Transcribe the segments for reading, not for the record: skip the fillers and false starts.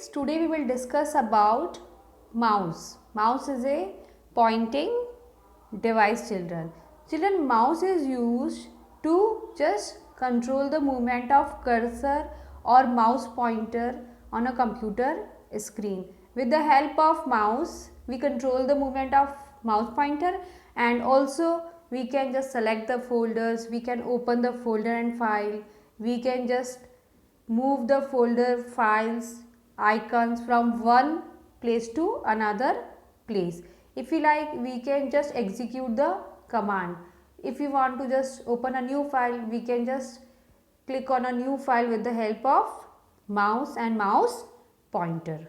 kids, today we will discuss about mouse. Mouse is a pointing device children. Children, mouse is used to just control the movement of cursor or mouse pointer on a computer screen. With the help of mouse, we control the movement of mouse pointer, and also we can just select the folders, we can open the folder and file, we can just move the folder files icons from one place to another place. If we like, we can just execute the command. If we want to just open a new file, we can just click on a new file with the help of mouse and mouse pointer.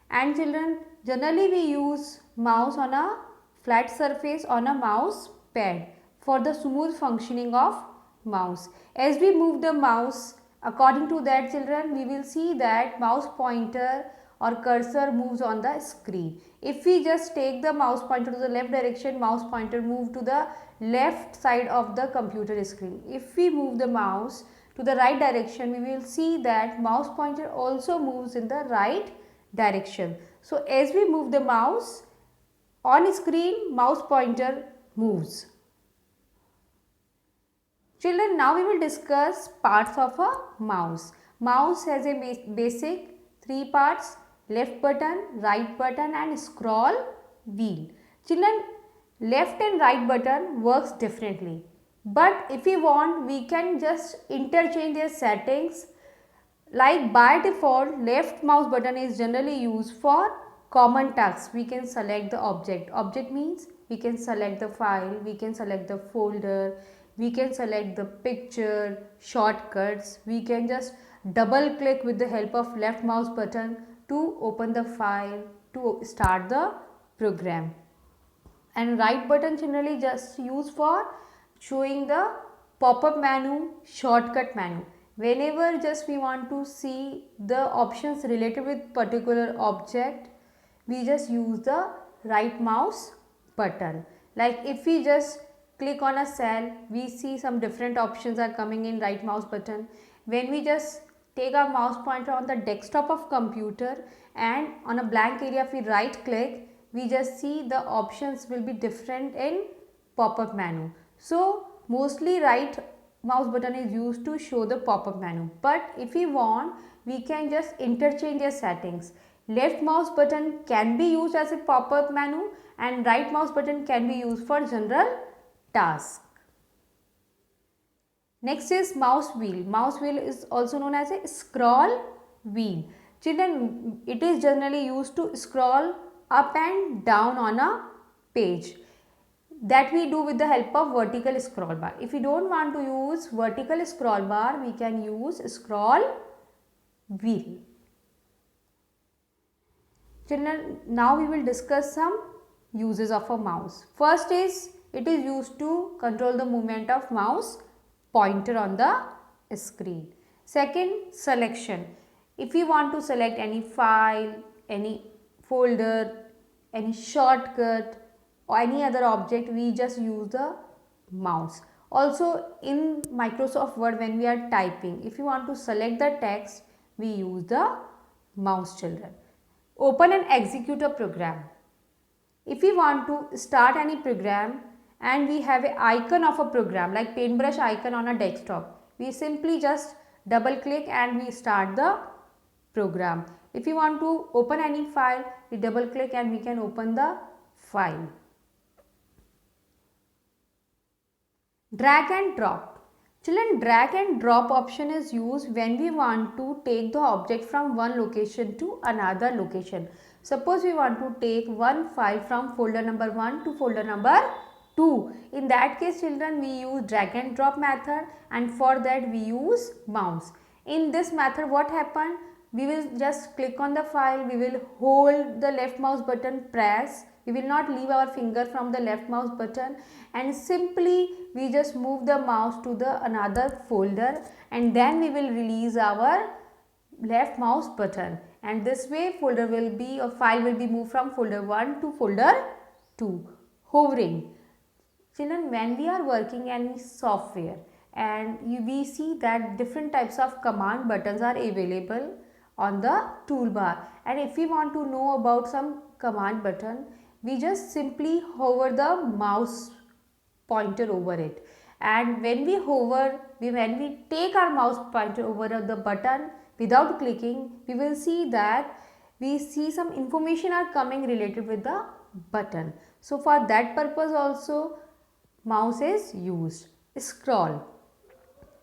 And children, generally we use mouse on a flat surface on a mouse pad for the smooth functioning of mouse. As we move the mouse, according to that children, we will see that mouse pointer or cursor moves on the screen. If we just take the mouse pointer to the left direction, mouse pointer move to the left side of the computer screen. If we move the mouse to the right direction, we will see that mouse pointer also moves in the right direction. So as we move the mouse on screen, mouse pointer moves. Children, now we will discuss parts of a mouse. Mouse has a basic three parts: left button, right button and scroll wheel. Children, left and right button works differently, but if we want, we can just interchange their settings. Like by default, left mouse button is generally used for common tasks. We can select the object. Object means we can select the file, we can select the folder, we can select the picture, shortcuts. We can just double click with the help of left mouse button to open the file, to start the program. And right button generally just used for showing the pop-up menu, shortcut menu. Whenever just we want to see the options related with particular object, we just use the right mouse button. Like if we just click on a cell, we see some different options are coming in right mouse button. When we just take our mouse pointer on the desktop of computer and on a blank area, if we right click, we just see the options will be different in pop-up menu. So mostly right mouse button is used to show the pop-up menu, but if we want, we can just interchange their settings. Left mouse button can be used as a pop-up menu and right mouse button can be used for general task. Next is mouse wheel. Mouse wheel is also known as a scroll wheel. Children, it is generally used to scroll up and down on a page. That we do with the help of vertical scroll bar. If we don't want to use vertical scroll bar, we can use scroll wheel. Children, now we will discuss some uses of a mouse. First is, it is used to control the movement of mouse pointer on the screen. Second, selection. If we want to select any file, any folder, any shortcut or any other object, we just use the mouse. Also in Microsoft Word, when we are typing, if you want to select the text, we use the mouse children. Open and execute a program. If we want to start any program and we have an icon of a program like paintbrush icon on a desktop, we simply just double click and we start the program. If you want to open any file, we double click and we can open the file. Drag and drop. Children, drag and drop option is used when we want to take the object from one location to another location. Suppose we want to take one file from folder number 1 to folder number 2. In that case, children, we use drag and drop method, and for that we use mouse. In this method, what happened? We will just click on the file, we will hold the left mouse button, press, we will not leave our finger from the left mouse button, and simply we just move the mouse to the another folder, and then we will release our left mouse button, and this way folder will be or file will be moved from folder 1 to folder 2. Hovering. Children, when we are working any software and we see that different types of command buttons are available on the toolbar. And if we want to know about some command button, we just simply hover the mouse pointer over it, and when we hover, when we take our mouse pointer over the button without clicking, we will see that we see some information are coming related with the button. So for that purpose also mouse is used. Scroll.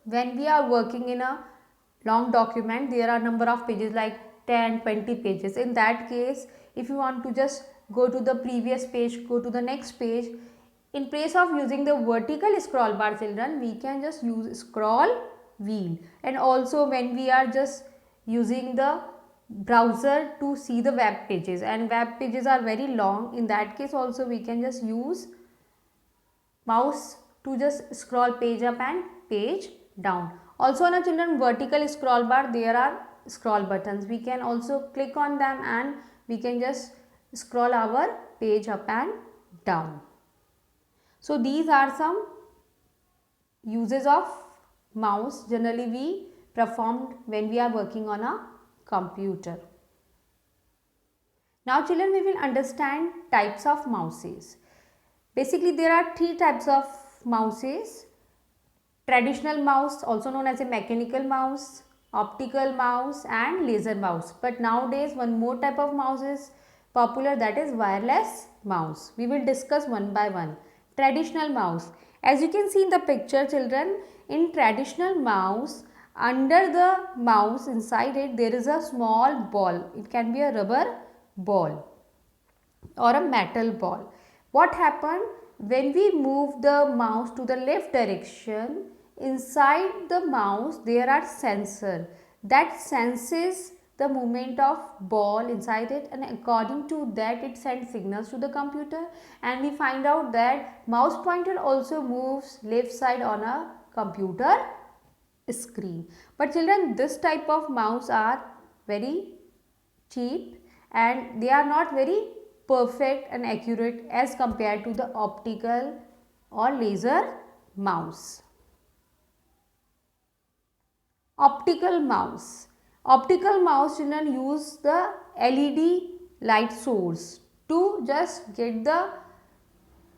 When we are working in a long document, there are number of pages like 10-20 pages. In that case, if you want to just go to the previous page, go to the next page, in place of using the vertical scroll bar, children, we can just use scroll wheel. And also when we are just using the browser to see the web pages, and web pages are very long, in that case also we can just use mouse to just scroll page up and page down. Also on a children vertical scroll bar, there are scroll buttons. We can also click on them and we can just scroll our page up and down. So these are some uses of mouse generally we performed when we are working on a computer. Now children, we will understand types of mouses. Basically there are three types of mouses: traditional mouse, also known as a mechanical mouse, optical mouse and laser mouse. But nowadays one more type of mouse is popular, that is wireless mouse. We will discuss one by one. Traditional mouse. As you can see in the picture children, in traditional mouse, under the mouse inside it there is a small ball. It can be a rubber ball or a metal ball. What happened when we move the mouse to the left direction, inside the mouse there are sensor that senses the movement of ball inside it, and according to that it sends signals to the computer, and we find out that mouse pointer also moves left side on a computer screen. But children, this type of mouse are very cheap and they are not very perfect and accurate as compared to the optical or laser mouse. Optical mouse. Optical mouse children use the LED light source to just get the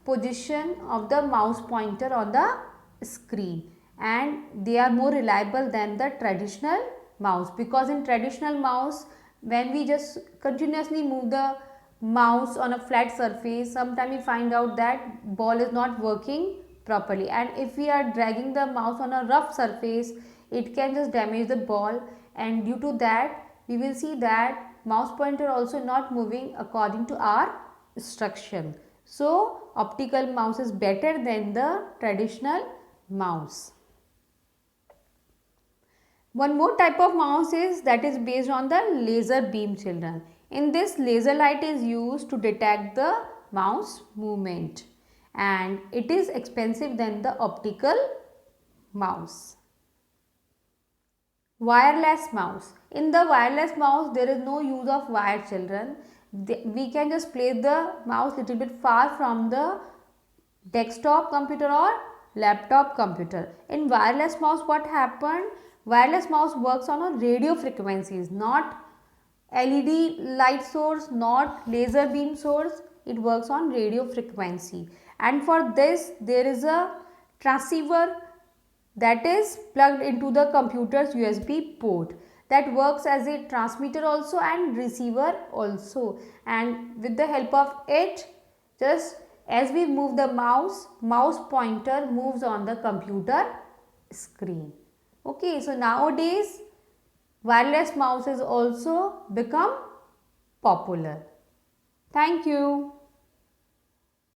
position of the mouse pointer on the screen, and they are more reliable than the traditional mouse, because in traditional mouse when we just continuously move the mouse on a flat surface, sometimes we find out that ball is not working properly, and if we are dragging the mouse on a rough surface, it can just damage the ball, and due to that we will see that mouse pointer also not moving according to our instruction. So optical mouse is better than the traditional mouse. One more type of mouse is that is based on the laser beam children. In this, laser light is used to detect the mouse movement, and it is expensive than the optical mouse. Wireless mouse. In the wireless mouse there is no use of wire children. We can just place the mouse little bit far from the desktop computer or laptop computer. In wireless mouse what happened? Wireless mouse works on a radio frequencies, not LED light source, not laser beam source. It works on radio frequency, and for this there is a transceiver that is plugged into the computer's USB port, that works as a transmitter also and receiver also, and with the help of it, just as we move the mouse, mouse pointer moves on the computer screen. Okay, so nowadays wireless mouse is also become popular. Thank you.